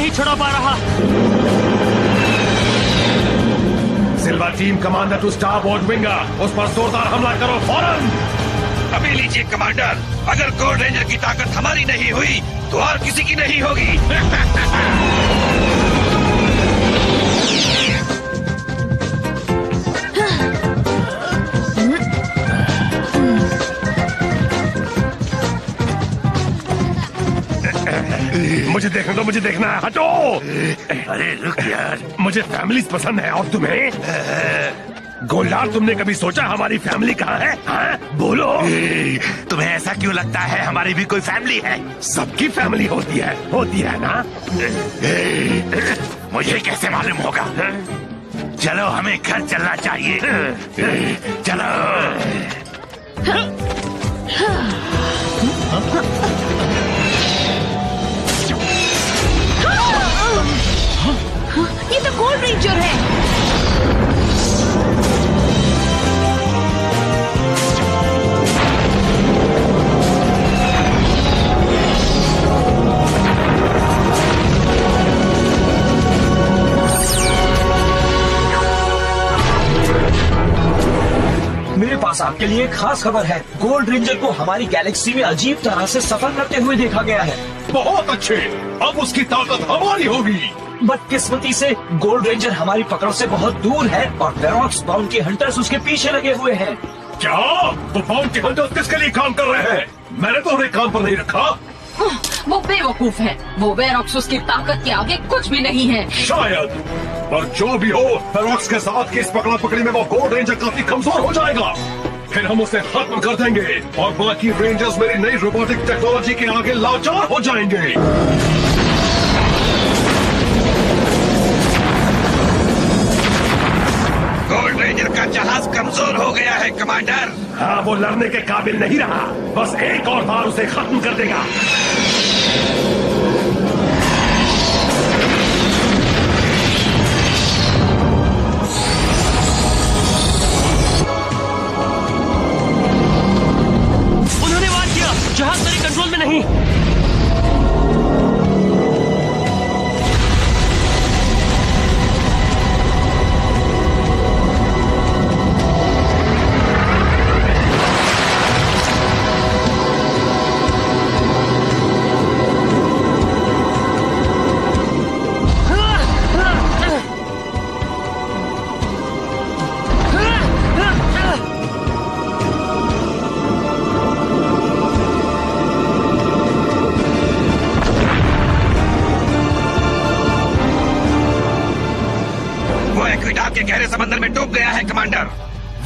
नहीं छुड़ा पा रहा। Silver team commander to starboard winger, उस पर जोरदार हमला करो फौरन। अभी लीजिए कमांडर, अगर गोल्ड रेंजर की ताकत हमारी नहीं हुई तो और किसी की नहीं होगी। मुझे देखना दो, मुझे देखना है, हटो। अरे रुक यार, मुझे फैमिली पसंद है, और तुम्हें? गोल्डार, तुमने कभी सोचा हमारी फैमिली कहाँ है? हाँ? बोलो। तुम्हें ऐसा क्यों लगता है हमारी भी कोई फैमिली है? सबकी फैमिली होती है ना? मुझे कैसे मालूम होगा? चलो हमें घर चलना चाहिए। चलो। ये तो गोल्ड रेंजर है। मेरे पास आपके लिए एक खास खबर है। गोल्ड रेंजर को हमारी गैलेक्सी में अजीब तरह से सफर करते हुए देखा गया है। बहुत अच्छे, अब उसकी ताकत हमारी होगी। बदकिस्मती से गोल्ड रेंजर हमारी पकड़ से बहुत दूर है और वेरोक्स बाउंटी हंटर्स उसके पीछे लगे हुए हैं। क्या? तो बाउंटी हंटर्स किसके लिए काम कर रहे हैं? मैंने तो उन्हें काम पर नहीं रखा। वो बेवकूफ है। वो वेरोक्स की ताकत के आगे कुछ भी नहीं है। शायद, पर जो भी हो, वेरोक्स के साथ की इस पकड़ा पकड़ी में वो गोल्ड रेंजर काफी कमजोर हो जाएगा। फिर हम उसे खत्म कर देंगे और बाकी रेंजर्स मेरी नई रोबोटिक टेक्नोलॉजी के आगे लाचार हो जाएंगे। गोल्ड रेंजर का जहाज कमजोर हो गया है कमांडर। हाँ, वो लड़ने के काबिल नहीं रहा। बस एक और बार उसे खत्म कर देगा। उन्होंने वार किया। जहाज मेरे कंट्रोल में नहीं। के गहरे समंदर में डूब गया है कमांडर।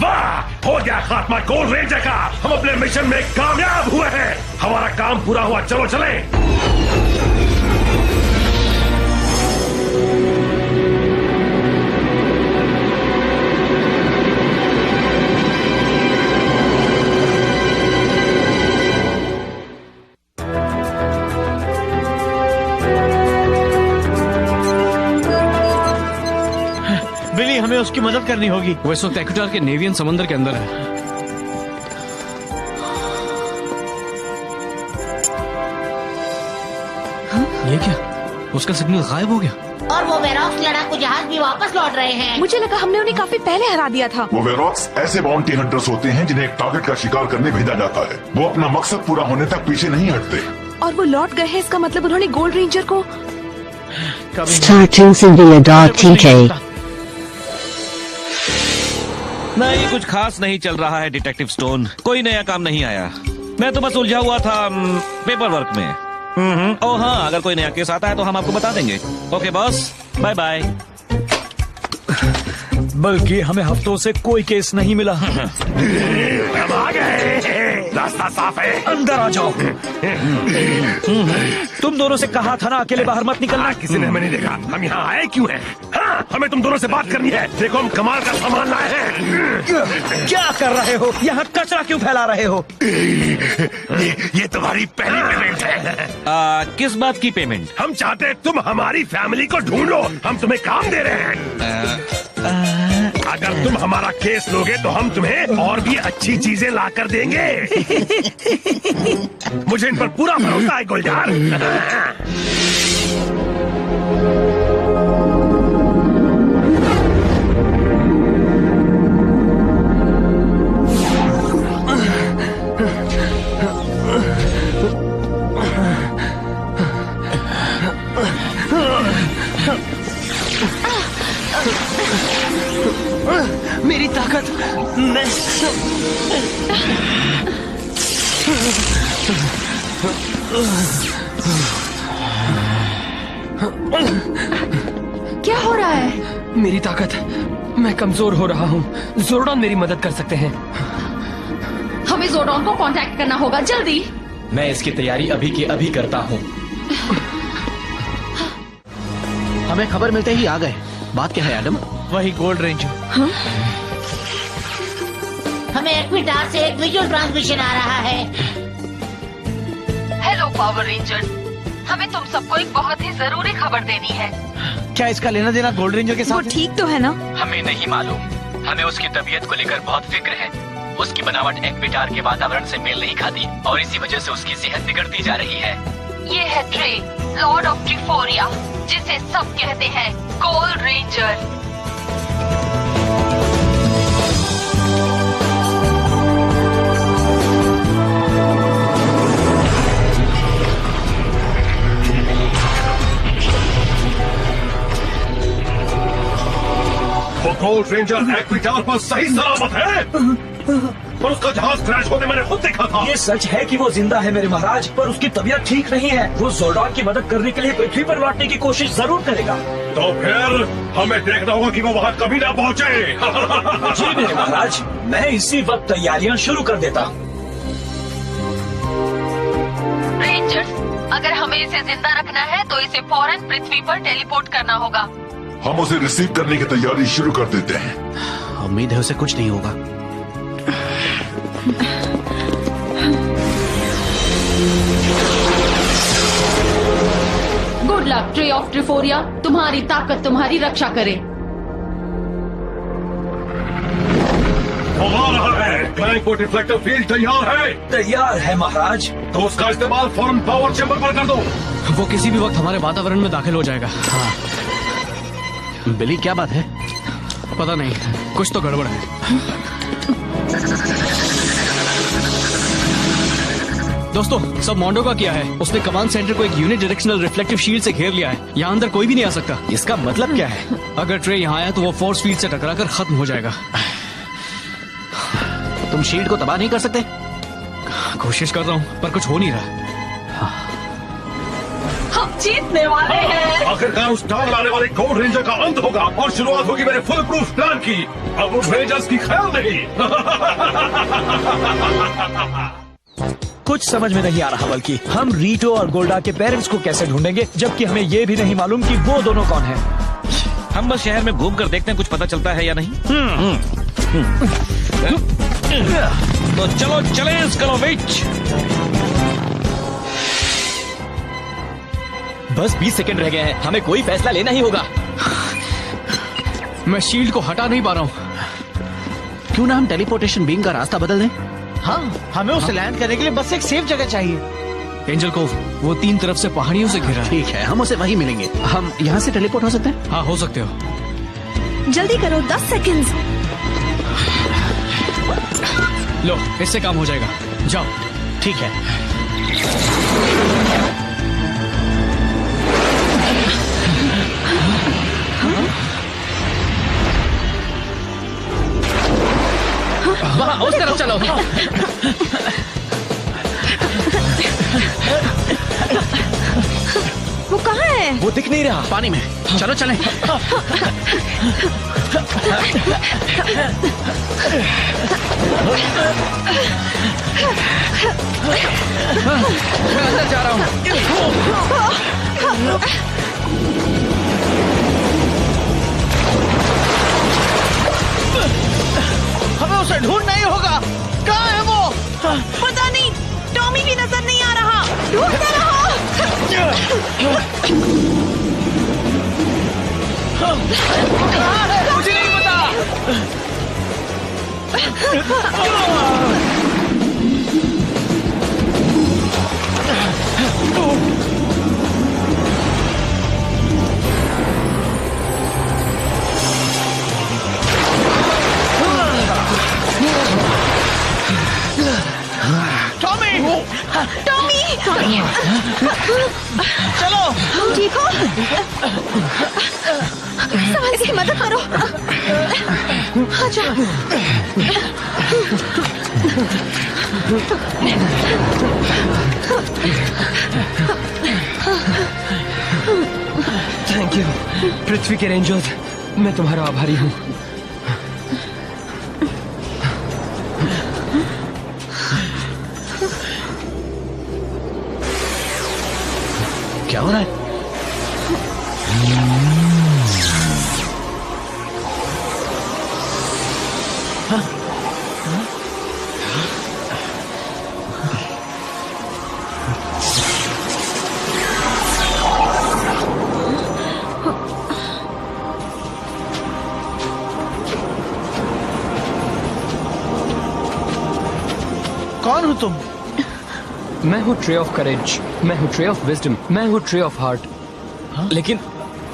वाह, हो गया खात्मा गोल्ड रेंजर का। हम अपने मिशन में कामयाब हुए हैं। हमारा काम पूरा हुआ, चलो चलें। बिली, हमें उसकी मदद करनी होगी। वो इस वक्त एक्वाटोर के नेवियन समंदर के अंदर है। ये क्या? उसका सिग्नल गायब हो गया। और वो वेरोक्स लड़ाकू जहाज भी वापस लौट रहे हैं। मुझे लगा हमने उन्हें काफी पहले हरा दिया था। वो वेरोक्स ऐसे बाउंटी हंटर्स होते हैं जिन्हें एक टारगेट का शिकार करने भेजा जाता है। वो अपना मकसद पूरा होने तक पीछे नहीं हटते। और वो लौट गए हैं, इसका मतलब उन्होंने गोल्ड रेंजर को Starting Singular.tk नहीं, कुछ खास नहीं चल रहा है डिटेक्टिव स्टोन। कोई नया काम नहीं आया। मैं तो बस उलझा हुआ था पेपर वर्क में। ओह हाँ, अगर कोई नया केस आता है तो हम आपको बता देंगे। Okay boss, bye bye. बल्कि हमें हफ्तों से कोई केस नहीं मिला। हम आ गए, रास्ता साफ है, अंदर आ जाओ। तुम दोनों से कहा था ना अकेले बाहर मत निकलना। किसी ने हमें नहीं देखा। हम यहाँ आए क्यों हैं? हाँ, हमें तुम दोनों से बात करनी है। देखो, हम कमाल का सामान लाए हैं। क्या कर रहे हो? यहाँ कचरा क्यों फैला रहे हो? ये तुम्हारी पहली पेमेंट है। किस बात की पेमेंट? हम चाहते हैं तुम हमारी फैमिली को ढूंढो। हम तुम्हें काम दे रहे हैं। अगर तुम हमारा केस लोगे तो हम तुम्हें और भी अच्छी चीजें ला कर देंगे। मुझे इन पर पूरा भरोसा है गुलजार। मेरी ताकत मैं क्या हो रहा है? मेरी ताकत, मैं कमजोर हो रहा हूँ। जोर्डन मेरी मदद कर सकते हैं। हमें जोर्डन को कांटेक्ट करना होगा, जल्दी। मैं इसकी तैयारी अभी की अभी करता हूँ। हमें खबर मिलते ही आ गए। बात क्या है एडम? वही गोल्ड रेंजर। हमें एक्विटार से एक विजुअल ट्रांसमिशन आ रहा है। हेलो पावर रेंजर, हमें तुम सबको एक बहुत ही जरूरी खबर देनी है। क्या इसका लेना देना गोल्ड रेंजर के साथ? ठीक तो है ना? हमें नहीं मालूम। हमें उसकी तबीयत को लेकर बहुत फिक्र है। उसकी बनावट एक्विटार के वातावरण से मेल नहीं खाती और इसी वजह से उसकी सेहत बिगड़ती जा रही है। ये है ट्रे, लॉर्ड ऑफ ट्रिफोरिया, जिसे सब कहते हैं गोल्ड रेंजर। वो गोल्ड रेंजर एक्विटार पर सही सलामत है, पर उसका जहाज क्रैश होने मैंने खुद देखा था। ये सच है कि वो जिंदा है मेरे महाराज, पर उसकी तबीयत ठीक नहीं है। वो जोर्डन की मदद करने के लिए पृथ्वी पर लौटने की कोशिश जरूर करेगा। तो फिर हमें देखना होगा कि वो वहाँ कभी ना पहुँचे। जी मेरे महाराज, मैं इसी वक्त तैयारियां शुरू कर देता हूँ। रेंजर्स, अगर हमें इसे जिंदा रखना है तो इसे फौरन पृथ्वी पर टेलीपोर्ट करना होगा। हम उसे रिसीव करने की तैयारी शुरू कर देते हैं। उम्मीद है उसे कुछ नहीं होगा। गुड लक ट्रे ऑफ ट्रिफोरिया, तुम्हारी ताकत तुम्हारी रक्षा करे। वो आ रहा है। क्लैंक को रिफ्लेक्टर फील्ड तैयार है। तैयार है महाराज। तो उसका इस्तेमाल फौरन पावर चैम्बर पर कर दो। वो किसी भी वक्त हमारे वातावरण में दाखिल हो जाएगा। हाँ। बिली, क्या बात है? पता नहीं, कुछ तो गड़बड़ है। दोस्तों, सब मोंडो का किया है। उसने कमांड सेंटर को एक यूनिट डायरेक्शनल रिफ्लेक्टिव शील्ड से घेर लिया है। यहाँ अंदर कोई भी नहीं आ सकता। इसका मतलब क्या है? अगर ट्रे यहाँ आया तो वो फोर्स फील्ड से टकराकर खत्म हो जाएगा। तुम शील्ड को तबाह नहीं कर सकते? कोशिश कर रहा हूँ, पर कुछ हो नहीं रहा। हम जीतने वाले हैं। आखिरकार उस टांग लाने वाले गोल्ड रेंजर का अंत होगा और शुरुआत होगी मेरे फुल प्रूफ प्लान की। अब उस रेंजर्स की ख्याल नहीं। कुछ समझ में नहीं आ रहा, बल्कि हम रीटो और गोल्डा के पेरेंट्स को कैसे ढूंढेंगे, जबकि हमें ये भी नहीं मालूम कि वो दोनों कौन हैं। हम बस शहर में घूम कर देखते हैं कुछ पता चलता है या नहीं। तो चलो चले करो बीच। बस 20 सेकंड रह गए हैं, हमें कोई फैसला लेना ही होगा। मैं शील्ड को हटा नहीं पा रहा हूँ। क्यों ना हम टेलीपोर्टेशन बीम का रास्ता बदल दें? हाँ, हमें उसे लैंड करने के लिए बस एक सेफ जगह चाहिए। एंजल कोव, वो 3 तरफ से पहाड़ियों से घिरा है। ठीक है, हम उसे वहीं मिलेंगे। हम यहाँ से टेलीपोर्ट हो सकते हैं? हाँ, हो सकते हो। जल्दी करो, 10 सेकंड्स। लो, इससे काम हो जाएगा। जाओ। ठीक है। वहाँ उस तरफ चलो। वो कहाँ है? वो दिख नहीं रहा। पानी में। चलो चलें। मैं अंदर जा रहा हूँ। हमें उसे ढूंढना ही होगा। कहाँ है वो? पता नहीं, टॉमी भी नजर नहीं आ रहा। ढूंढते रहो। मुझे नहीं पता। टॉमी! चलो, ठीक हो? इसकी मदद करो। आजा। थैंक यू पृथ्वी के रेंजर्स, मैं तुम्हारा आभारी हूँ। क्या हो रहा है? कौन हो तुम? मैं हूँ ट्रे ऑफ करेज, मैं हूँ ट्रे ऑफ विजडम, मैं हूँ ट्रे ऑफ हार्ट। लेकिन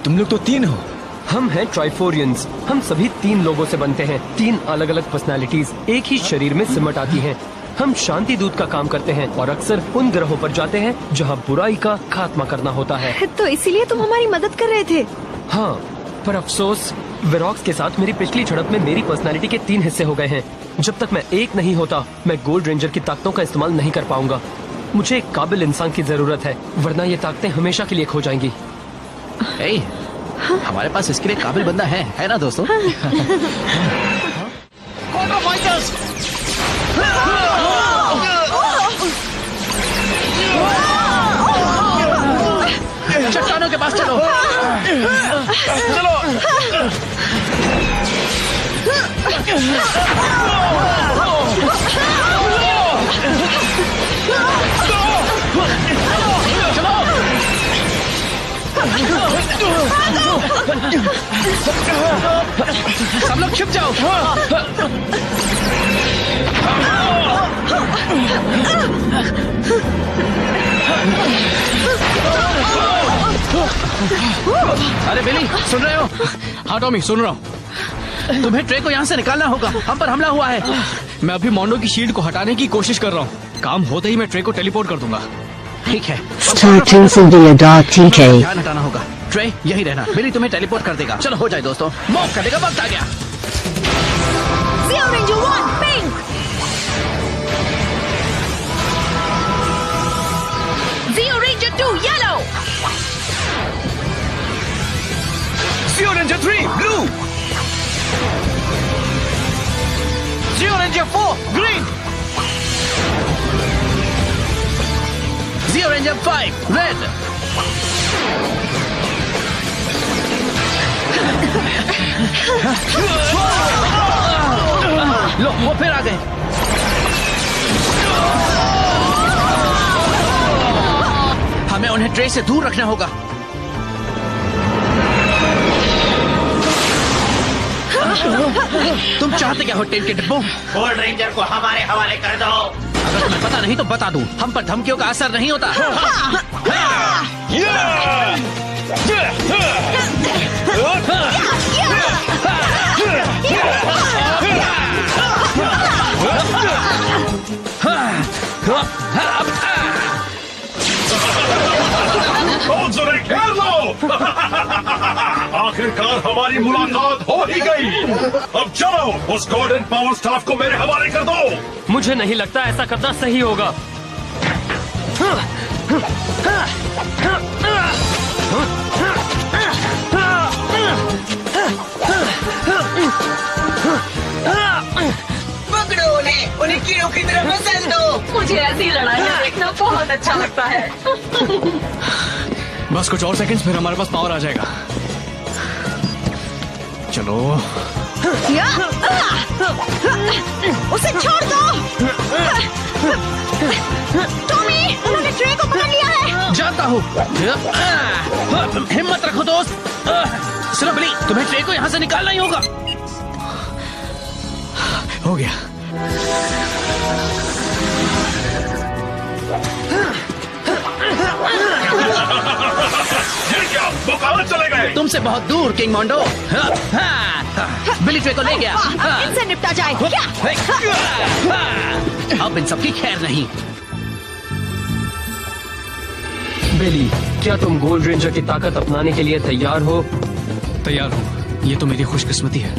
तुम लोग तो 3 हो। हम हैं ट्राइफोरियंस। हम सभी 3 लोगों से बनते हैं। 3 अलग अलग पर्सनालिटीज एक ही शरीर में सिमट आती हैं। हम शांति दूत का काम करते हैं और अक्सर उन ग्रहों पर जाते हैं जहाँ बुराई का खात्मा करना होता है। तो इसीलिए तुम हमारी मदद कर रहे थे। हाँ, पर अफसोस वेरॉक्स के साथ मेरी पिछली झड़प में मेरी पर्सनालिटी के 3 हिस्से हो गए हैं। जब तक मैं एक नहीं होता, मैं गोल्ड रेंजर की ताकतों का इस्तेमाल नहीं कर पाऊंगा। मुझे एक काबिल इंसान की जरूरत है, वरना ये ताकतें हमेशा के लिए खो जाएंगी। हमारे पास इसके लिए काबिल बंदा है ना दोस्तों? चट्टानों के पास चलो। सब लोग छिप जाओ। अरे बिली, सुन रहे हो? हाँ टॉमी, सुन रहा हूँ। तुम्हें ट्रे को यहाँ से निकालना होगा, हम पर हमला हुआ है। मैं अभी मोंडो की शील्ड को हटाने की कोशिश कर रहा हूँ। काम होते ही मैं ट्रे को टेलीपोर्ट कर दूंगा। ठीक है, Starting ध्यान हटाना होगा। ट्रे यही रहना, बिली तुम्हें टेलीपोर्ट कर देगा। चलो हो जाए दोस्तों, मॉक करने का वक्त आ गया। Zeo Ranger 1 pink, Zeo Ranger 2 yellow, Zeo Ranger 3 blue, Zeo Ranger 4 green, Zeo Ranger 5 red, लो वो फिर आ गए। हमें उन्हें ट्रे से दूर रखना होगा। तुम चाहते क्या हो टेन के डिब्बों? गोल्ड रेंजर को हमारे हवाले कर दो। अगर तुम्हें पता नहीं तो बता दूं, हम पर धमकियों का असर नहीं होता। घेर लो। आखिरकार हमारी मुलाकात हो ही गई। अब चलो उस गोल्डन पावर स्टाफ को मेरे हवाले कर दो। मुझे नहीं लगता ऐसा करना सही होगा। पकड़ो उन्हें कीड़ों की तरह मसल दो। मुझे ऐसी लड़ाइयाँ देखना बहुत अच्छा लगता है। बस कुछ और सेकंड्स, फिर हमारे पास पावर आ जाएगा। चलो उसे छोड़ दो। टॉमी, उन्होंने ट्रे को पकड़ लिया है। जानता हूँ। हिम्मत रखो दोस्त। सुनो बिली, तुम्हें ट्रे को यहाँ से निकालना ही होगा। हो गया। ये क्या, वो कहाँ चले गए? तुमसे बहुत दूर किंग मोंडो। बिली ट्रे को ले गया। इनसे निपटा जाए क्या? अब इन सबकी खैर नहीं। बेली, क्या तुम गोल्ड रेंजर की ताकत अपनाने के लिए तैयार हो? तैयार हूँ। ये तो मेरी खुशकिस्मती है।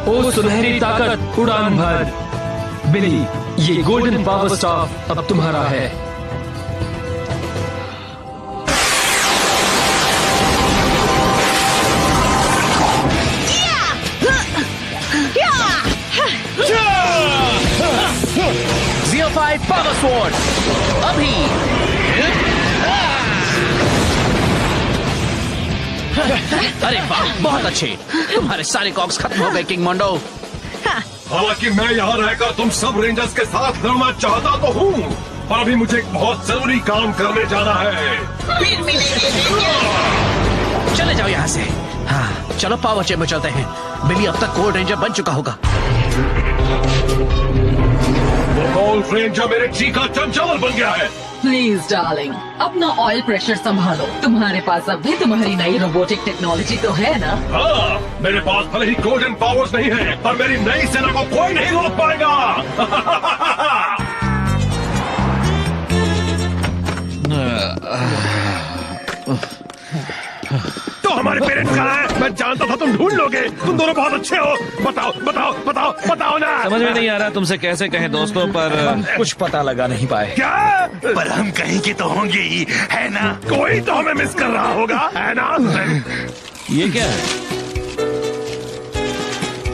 ओ सुनहरी ताकत उड़ान भर। बिली, ये गोल्डन पावर स्टाफ अब तुम्हारा है। Zeo5 पावर स्वॉर्ड अभी। अरे वाह, बहुत अच्छे। तुम्हारे सारे कॉक्स खत्म हो गए किंग मोंडो। हालांकि मैं यहाँ रहकर तुम सब रेंजर्स के साथ लड़ना चाहता तो हूँ, पर अभी मुझे एक बहुत जरूरी काम करने जाना है। फिर मिलेंगे। चले जाओ यहाँ से। हाँ, चलो पावर चेंबर चलते हैं। बिली अब तक गोल्ड रेंजर बन चुका होगा। वो गोल्ड रेंजर मेरे जी का चंचल बन गया है। प्लीज डार्लिंग, अपना ऑयल प्रेशर संभालो। तुम्हारे पास अब भी तुम्हारी नई रोबोटिक टेक्नोलॉजी तो है ना? हाँ, मेरे पास भले ही गोल्डन पावर्स नहीं है, पर मेरी नई सेना को कोई नहीं रोक पाएगा। तो हमारे पेरेंट्स कहाँ हैं? मैं जानता था तुम ढूंढ लोगे। तुम दोनों बहुत अच्छे हो। बताओ बताओ बताओ बताओ ना। समझ में नहीं आ रहा तुमसे कैसे कहें दोस्तों, पर कुछ पता लगा नहीं पाए। क्या? पर हम कहीं के तो होंगे ही, है ना? कोई तो हमें मिस कर रहा होगा, है ना? ये क्या है?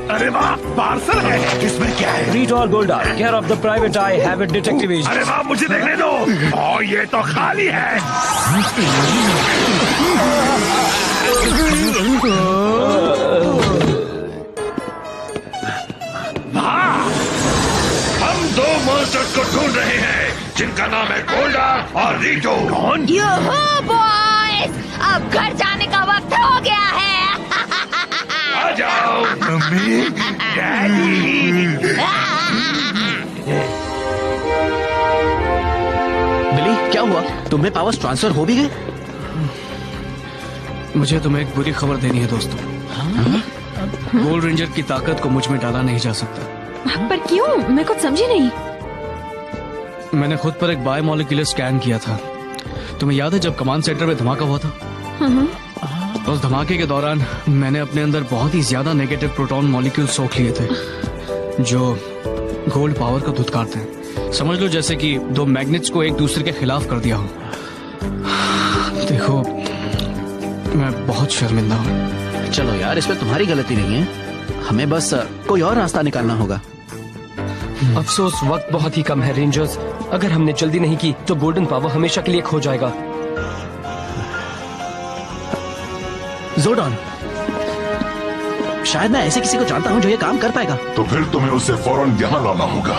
अरे वाह, पार्सल है। इसमें क्या है? Read all Golda, care of the private eye, have it detective agent. अरे वाह, मुझे देखने दो। और ये तो खाली है। हाँ, हम दो मॉन्स्टर्स को ढूंढ रहे हैं, जिनका नाम है गोल्डा और रीटो। कौन? यूहू बॉयज, अब घर जाने का वक्त हो गया है। आ जाओ मम्मी, डैडी। बिली, क्या हुआ? तुम्हें पावर्स ट्रांसफर हो भी गए? मुझे तुम्हें एक बुरी खबर देनी है दोस्तों। गोल्ड रेंजर की ताकत को मुझ में डाला नहीं जा सकता। पर क्यों? मैं कुछ समझी नहीं। मैंने खुद पर एक बायोमोलिक्यूलर स्कैन किया था। तुम्हें याद है जब कमांड सेंटर में धमाका हुआ था? उस धमाके के दौरान मैंने अपने अंदर बहुत ही ज्यादा नेगेटिव प्रोटॉन मॉलिक्यूल सोख लिए थे, जो गोल्ड पावर को धुतकारते हैं। समझ लो जैसे कि दो मैग्नेट्स को एक दूसरे के खिलाफ कर दिया हो। देखो, मैं बहुत शर्मिंदा हूँ। चलो यार, इसमें तुम्हारी गलती नहीं है। हमें बस कोई और रास्ता निकालना होगा। अफसोस वक्त बहुत ही कम है रेंजर्स। अगर हमने जल्दी नहीं की तो गोल्डन पावर हमेशा के लिए खो जाएगा। जोडॉन, शायद मैं ऐसे किसी को जानता हूँ जो ये काम कर पाएगा। तो फिर तुम्हें उसे फौरन यहाँ लाना होगा।